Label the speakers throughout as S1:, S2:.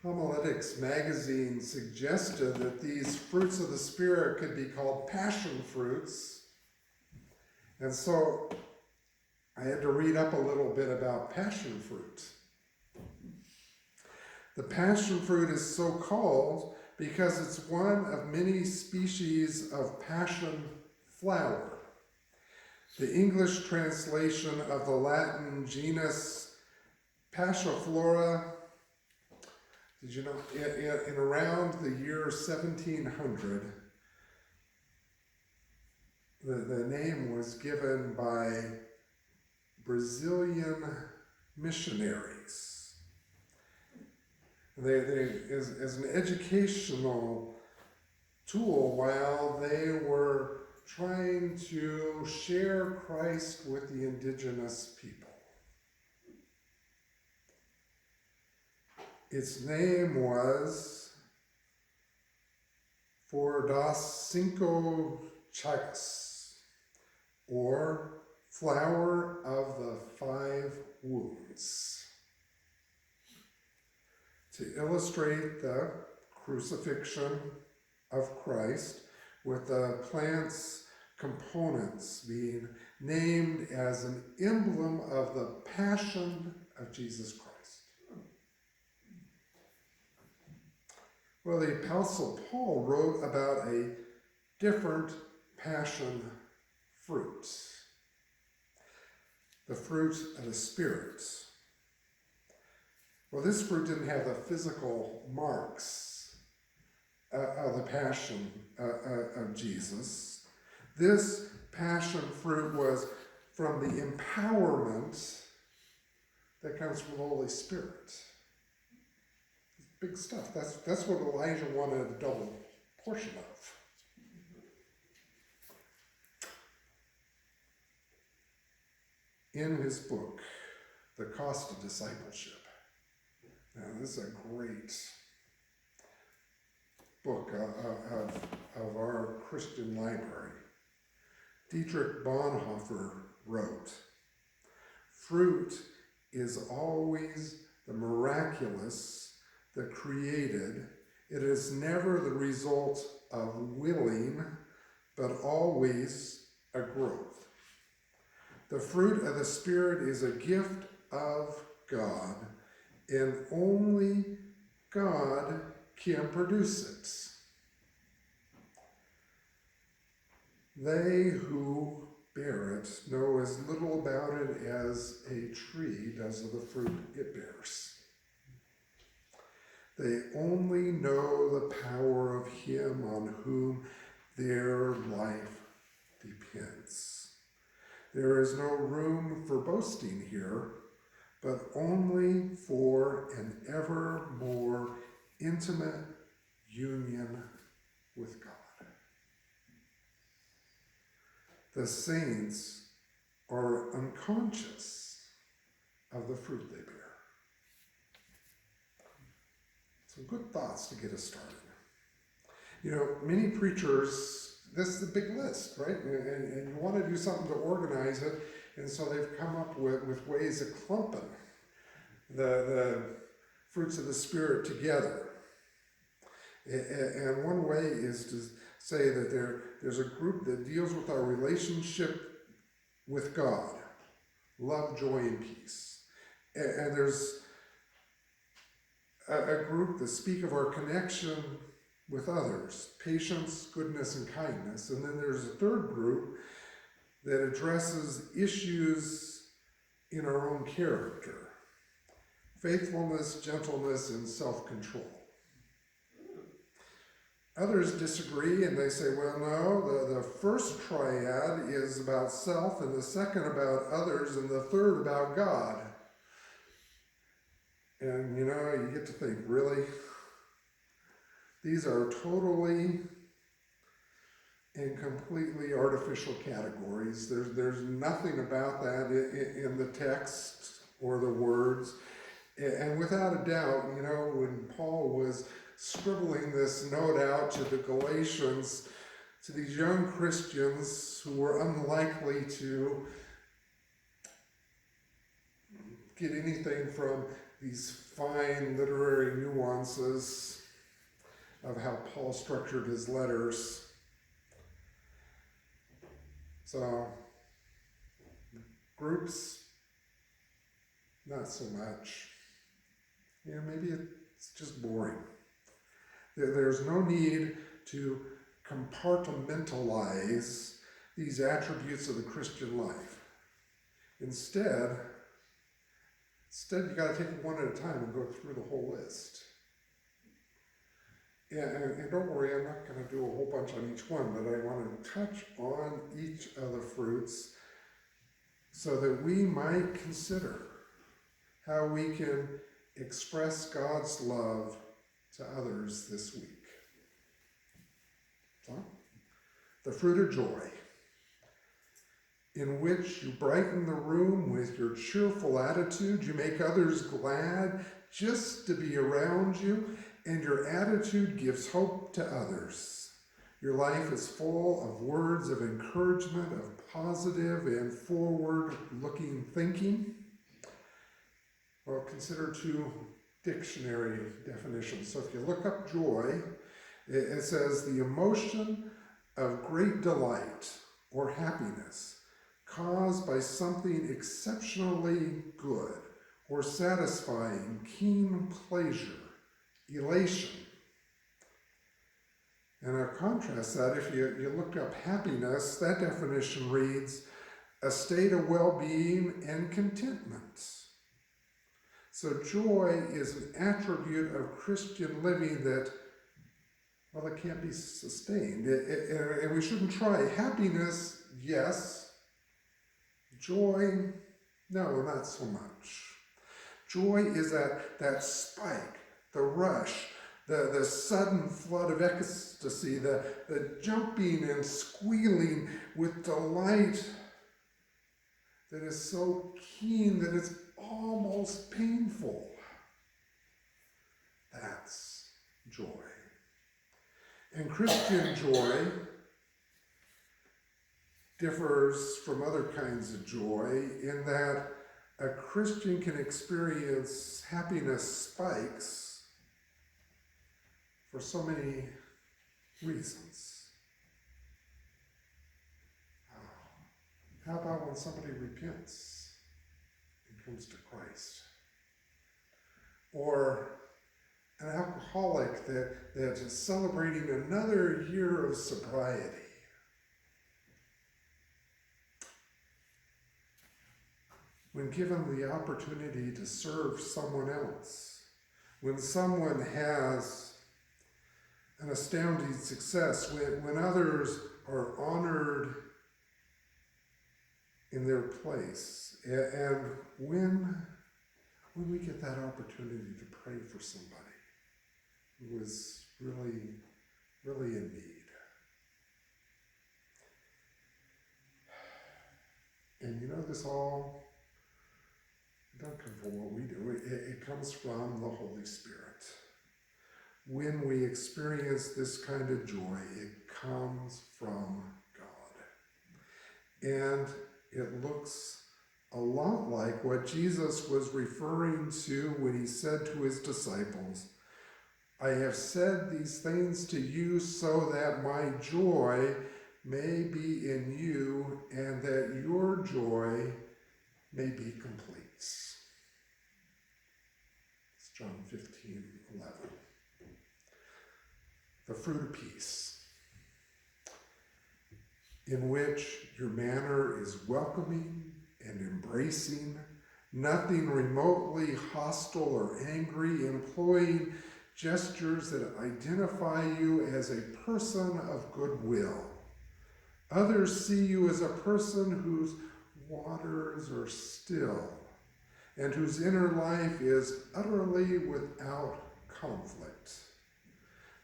S1: Homiletics magazine suggested that these fruits of the Spirit could be called passion fruits. And so I had to read up a little bit about passion fruit. The passion fruit is so called because it's one of many species of passion flower. The English translation of the Latin genus Passiflora, did you know, in around the year 1700, the name was given by Brazilian missionaries. They as an educational tool while they were trying to share Christ with the indigenous people. Its name was For das Cinco Chagas, or Flower of the Five Wounds, to illustrate the crucifixion of Christ, with the plant's components being named as an emblem of the passion of Jesus Christ. Well, the Apostle Paul wrote about a different passion fruit, the fruit of the Spirit. Well, this fruit didn't have the physical marks of the passion of Jesus. This passion fruit was from the empowerment that comes from the Holy Spirit. Big stuff. That's what Elijah wanted a double portion of. In his book, The Cost of Discipleship. Now, this is a great book of our Christian library. Dietrich Bonhoeffer wrote, "Fruit is always the miraculous, the created. It is never the result of willing, but always a growth. The fruit of the Spirit is a gift of God, and only God can produce it. They who bear it know as little about it as a tree does of the fruit it bears. They only know the power of him on whom their life depends. There is no room for boasting here, but only for an ever more intimate union with God. The saints are unconscious of the fruit they bear." Some good thoughts to get us started. You know, many preachers, this is a big list, right? And you want to do something to organize it, and so they've come up with ways of clumping the fruits of the Spirit together. And one way is to say that there's a group that deals with our relationship with God, love, joy, and peace. And there's a group that speak of our connection with others, patience, goodness, and kindness. And then there's a third group that addresses issues in our own character, faithfulness, gentleness, and self-control. Others disagree and they say, well, no, the first triad is about self, and the second about others, and the third about God. And, you know, you get to think, really? These are totally and completely artificial categories. There's nothing about that in the text or the words. And without a doubt, you know, when Paul was scribbling this note out to the Galatians, to these young Christians who were unlikely to get anything from these fine literary nuances of how Paul structured his letters. So, groups, not so much. Maybe it's just boring. There's no need to compartmentalize these attributes of the Christian life. Instead, you got to take it one at a time and go through the whole list. And don't worry, I'm not going to do a whole bunch on each one, but I want to touch on each of the fruits so that we might consider how we can express God's love to others this week. So, the fruit of joy, in which you brighten the room with your cheerful attitude, you make others glad just to be around you, and your attitude gives hope to others. Your life is full of words of encouragement, of positive and forward-looking thinking. Well, consider two dictionary definitions. So if you look up joy, it says the emotion of great delight or happiness caused by something exceptionally good or satisfying, keen pleasure, elation. And I'll contrast that, if you look up happiness, that definition reads, a state of well-being and contentment. So joy is an attribute of Christian living that, well, it can't be sustained. And we shouldn't try. Happiness, yes. Joy, no, not so much. Joy is that spike, the rush, the sudden flood of ecstasy, the jumping and squealing with delight that is so keen that it's almost painful. That's joy. And Christian joy differs from other kinds of joy in that a Christian can experience happiness spikes for so many reasons. How about when somebody repents and comes to Christ? Or an alcoholic that is celebrating another year of sobriety. When given the opportunity to serve someone else, when someone has an astounding success, when others are honored in their place, and when we get that opportunity to pray for somebody who is really, really in need. And you know, this all don't come from what we do. It comes from the Holy Spirit. When we experience this kind of joy, it comes from God. And it looks a lot like what Jesus was referring to when he said to his disciples, I have said these things to you so that my joy may be in you and that your joy may be complete. It's John 15:11. The fruit of peace, in which your manner is welcoming and embracing, nothing remotely hostile or angry, employing gestures that identify you as a person of goodwill. Others see you as a person whose waters are still and whose inner life is utterly without conflict.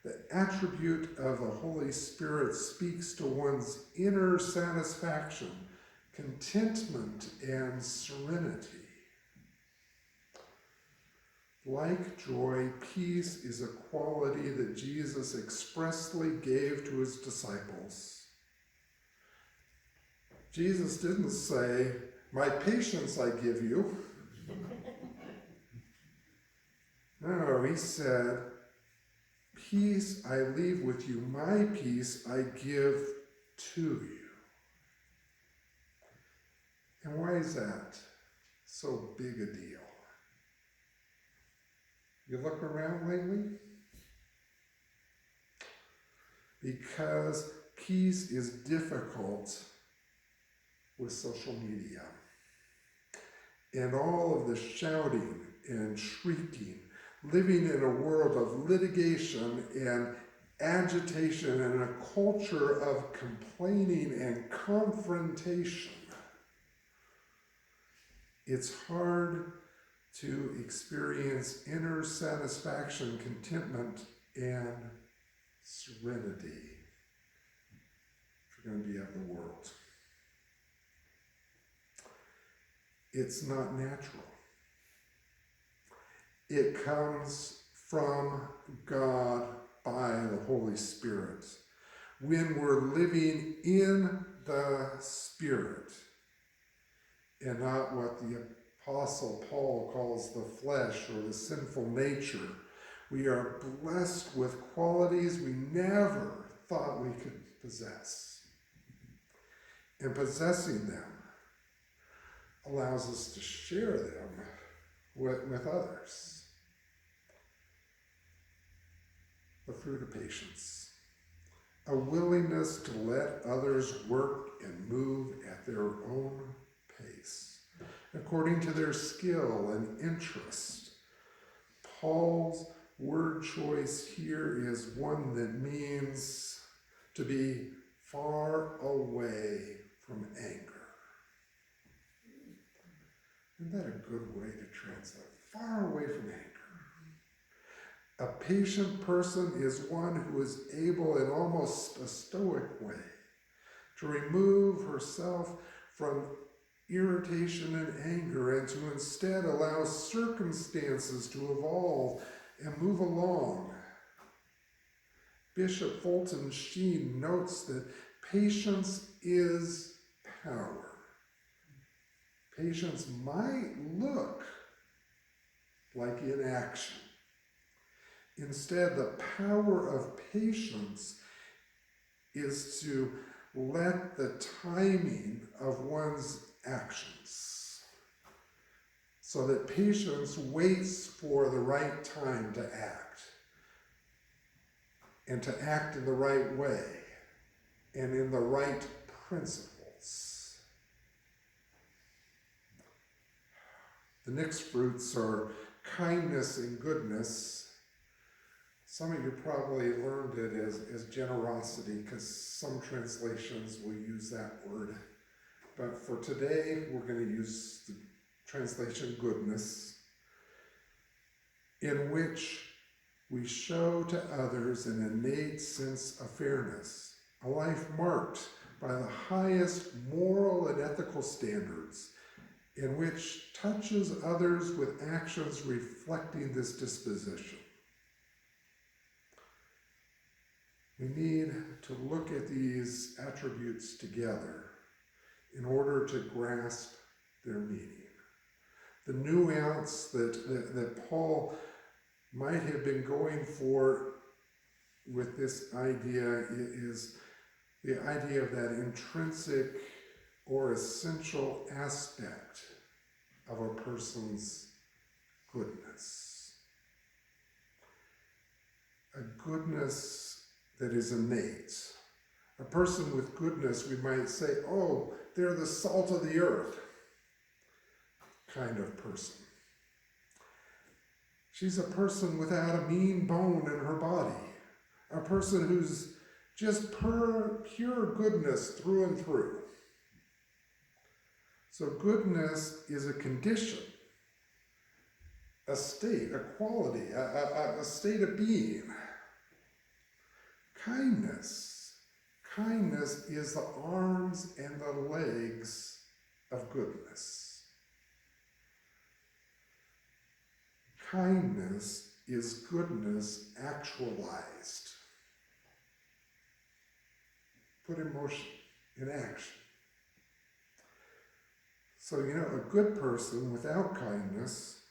S1: The attribute of the Holy Spirit speaks to one's inner satisfaction, contentment, and serenity. Like joy, peace is a quality that Jesus expressly gave to his disciples. Jesus didn't say, my patience I give you, No, he said, peace I leave with you, my peace I give to you. And why is that so big a deal? You look around lately? Because peace is difficult with social media. And all of the shouting and shrieking, living in a world of litigation and agitation and a culture of complaining and confrontation. It's hard to experience inner satisfaction, contentment, and serenity if you're going to be of the world. It's not natural. It comes from God by the Holy Spirit. When we're living in the Spirit and not what the Apostle Paul calls the flesh or the sinful nature, we are blessed with qualities we never thought we could possess. And possessing them allows us to share them with others. The fruit of patience. A willingness to let others work and move at their own pace, according to their skill and interest. Paul's word choice here is one that means to be far away from anger. Isn't that a good way to translate? Far away from anger. A patient person is one who is able in almost a stoic way to remove herself from irritation and anger and to instead allow circumstances to evolve and move along. Bishop Fulton Sheen notes that patience is power. Patience might look like inaction. Instead, the power of patience is to let the timing of one's actions, so that patience waits for the right time to act, and to act in the right way, and in the right principles. The next fruits are kindness and goodness. Some of you probably learned it as generosity, because some translations will use that word. But for today, we're going to use the translation goodness, in which we show to others an innate sense of fairness, a life marked by the highest moral and ethical standards, in which touches others with actions reflecting this disposition. We need to look at these attributes together in order to grasp their meaning. The nuance that Paul might have been going for with this idea is the idea of that intrinsic or essential aspect of a person's goodness. A goodness that is innate. A person with goodness, we might say, oh, they're the salt of the earth kind of person. She's a person without a mean bone in her body. A person who's just pure goodness through and through. So goodness is a condition, a state, a quality, a state of being. Kindness is the arms and the legs of goodness. Kindness is goodness actualized. Put in motion, in action. So, a good person without kindness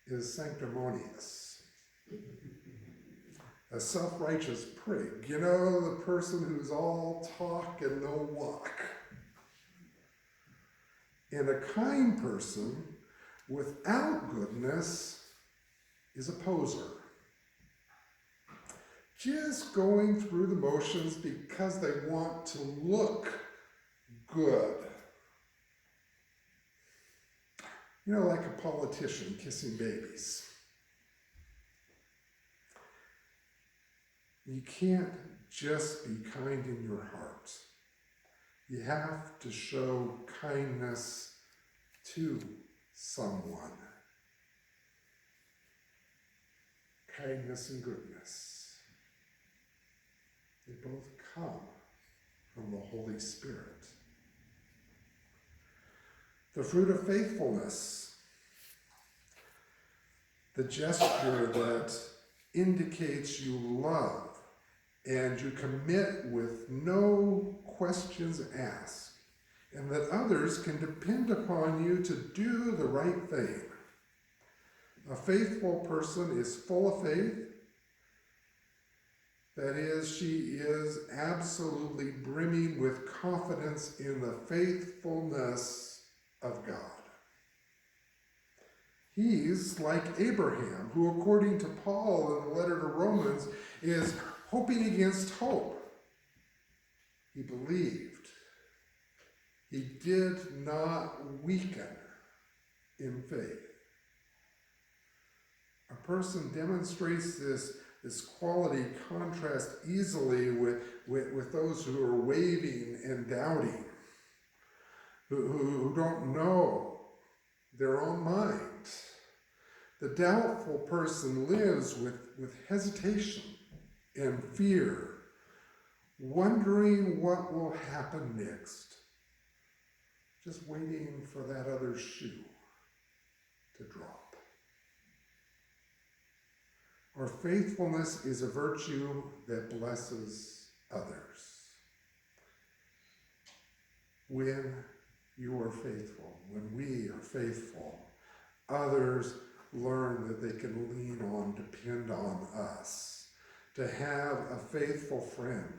S1: is sanctimonious. A self-righteous prig, the person who's all talk and no walk. And a kind person without goodness is a poser. Just going through the motions because they want to look good. Like a politician kissing babies. You can't just be kind in your heart. You have to show kindness to someone. Kindness and goodness. They both come from the Holy Spirit. The fruit of faithfulness. The gesture that indicates you love and you commit with no questions asked, and that others can depend upon you to do the right thing. A faithful person is full of faith. That is, she is absolutely brimming with confidence in the faithfulness of God. He's like Abraham, who, according to Paul in the letter to Romans, is hoping against hope. He believed. He did not weaken in faith. A person demonstrates this quality contrast easily with those who are wavering and doubting, who don't know their own mind. The doubtful person lives with hesitation and fear, wondering what will happen next, just waiting for that other shoe to drop. Our faithfulness is a virtue that blesses others. When you are faithful, when we are faithful, others learn that they can lean on, depend on us. To have a faithful friend.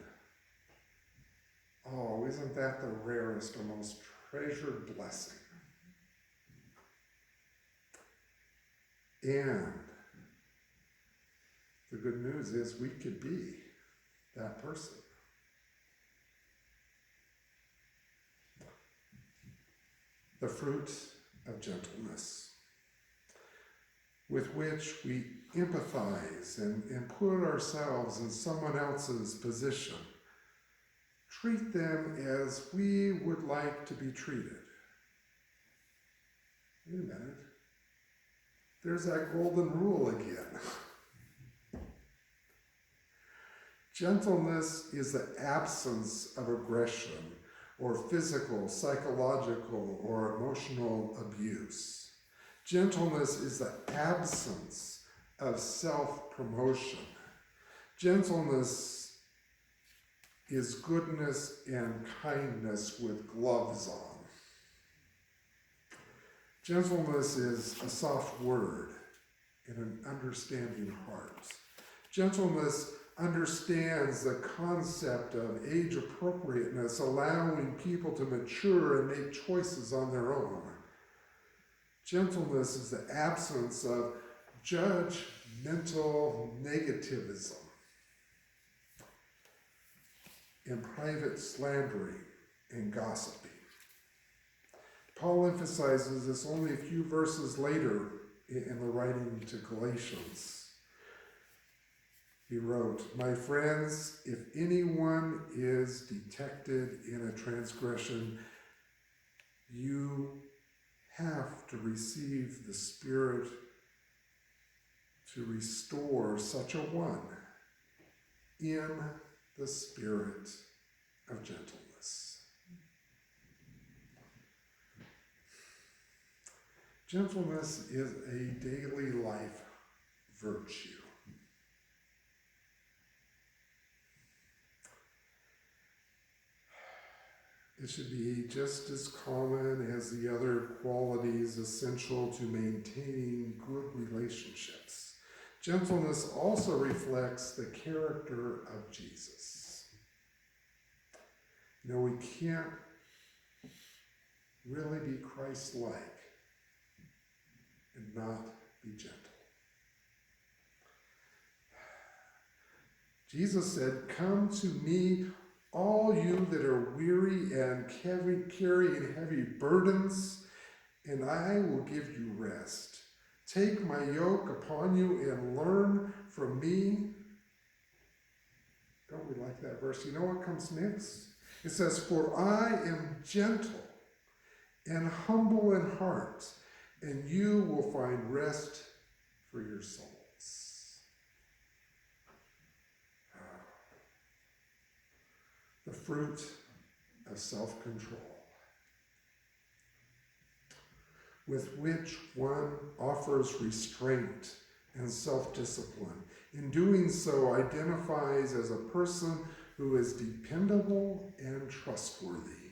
S1: Oh, isn't that the rarest or most treasured blessing? And the good news is we could be that person. The fruit of gentleness, with which we empathize and put ourselves in someone else's position. Treat them as we would like to be treated. Wait a minute. There's that golden rule again. Gentleness is the absence of aggression or physical, psychological, or emotional abuse. Gentleness is the absence of self-promotion. Gentleness is goodness and kindness with gloves on. Gentleness is a soft word and an understanding heart. Gentleness understands the concept of age appropriateness, allowing people to mature and make choices on their own. Gentleness is the absence of judgmental negativism and private slandering and gossiping. Paul emphasizes this only a few verses later in the writing to Galatians. He wrote, "My friends, if anyone is detected in a transgression, you have to receive the Spirit to restore such a one in the spirit of gentleness." Gentleness is a daily life virtue. It should be just as common as the other qualities essential to maintaining good relationships. Gentleness also reflects the character of Jesus. You know, we can't really be Christ-like and not be gentle. Jesus said, "Come to me, all you that are weary and carrying heavy burdens, and I will give you rest. Take my yoke upon you and learn from me." Don't we like that verse? You know what comes next? It says, "For I am gentle and humble in heart, and you will find rest for your souls." The fruit of self-control, with which one offers restraint and self-discipline. In doing so, identifies as a person who is dependable and trustworthy.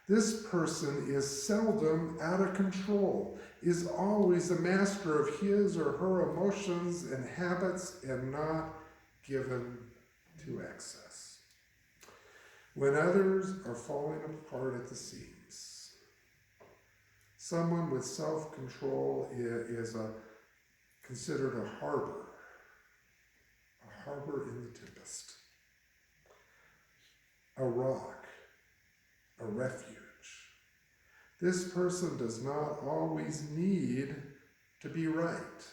S1: This person is seldom out of control, is always the master of his or her emotions and habits, and not given to excess. When others are falling apart at the seams, someone with self-control is considered a harbor in the tempest, a rock, a refuge. This person does not always need to be right,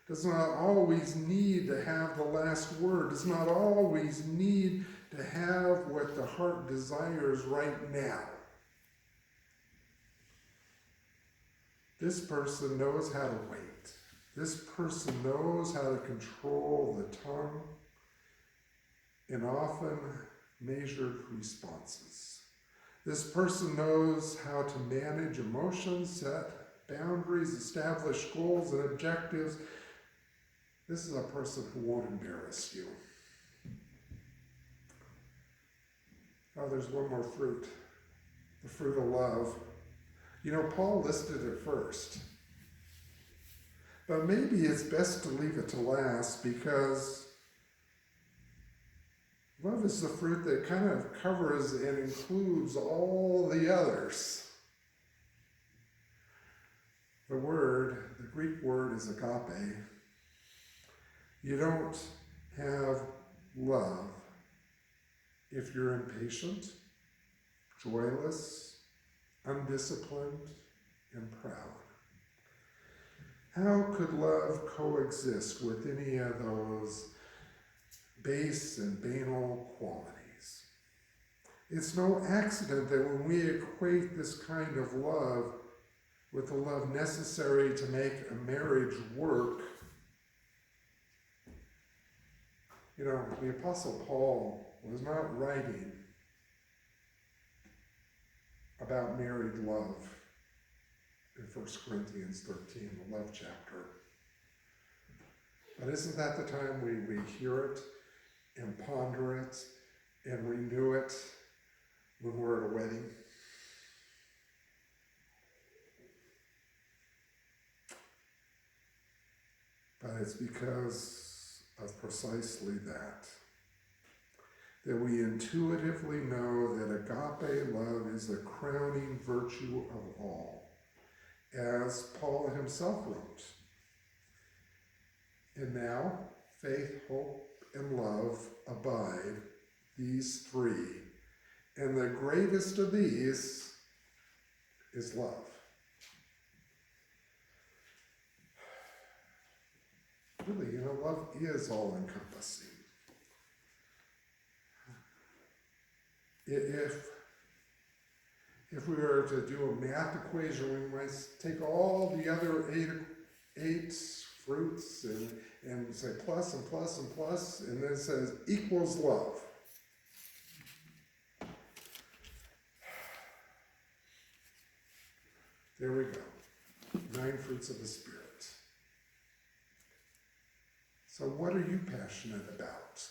S1: does not always need to have the last word, does not always need to have what the heart desires right now. This person knows how to wait. This person knows how to control the tongue and often measured responses. This person knows how to manage emotions, set boundaries, establish goals and objectives. This is a person who won't embarrass you. Oh, there's one more fruit, the fruit of love. You know, Paul listed it first, but maybe it's best to leave it to last, because love is the fruit that kind of covers and includes all the others. The Greek word is agape. You don't have love if you're impatient, joyless, undisciplined, and proud. How could love coexist with any of those base and banal qualities? It's no accident that when we equate this kind of love with the love necessary to make a marriage work, you know, the Apostle Paul was not writing about married love in 1 Corinthians 13, the love chapter. But isn't that the time we hear it and ponder it and renew it when we're at a wedding? But it's because of precisely that we intuitively know that agape love is the crowning virtue of all, as Paul himself wrote. And now, faith, hope, and love abide, these three, and the greatest of these is love. Really, you know, love is all-encompassing. If we were to do a math equation, we might take all the other eight fruits and say plus and plus and plus, and then it says equals love. There we go. 9 fruits of the Spirit. So what are you passionate about?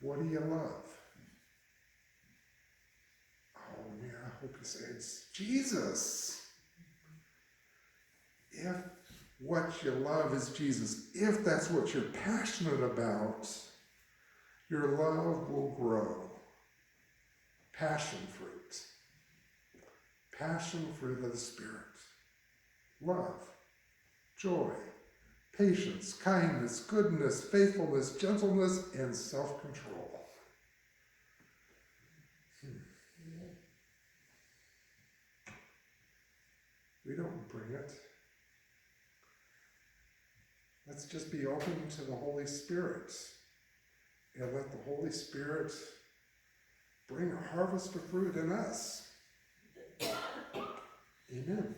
S1: What do you love? Oh yeah, I hope you say it's Jesus. If what you love is Jesus, if that's what you're passionate about, your love will grow. Passion fruit. Passion fruit of the Spirit. Love, joy, patience, kindness, goodness, faithfulness, gentleness, and self-control. We don't bring it. Let's just be open to the Holy Spirit and let the Holy Spirit bring a harvest of fruit in us. Amen.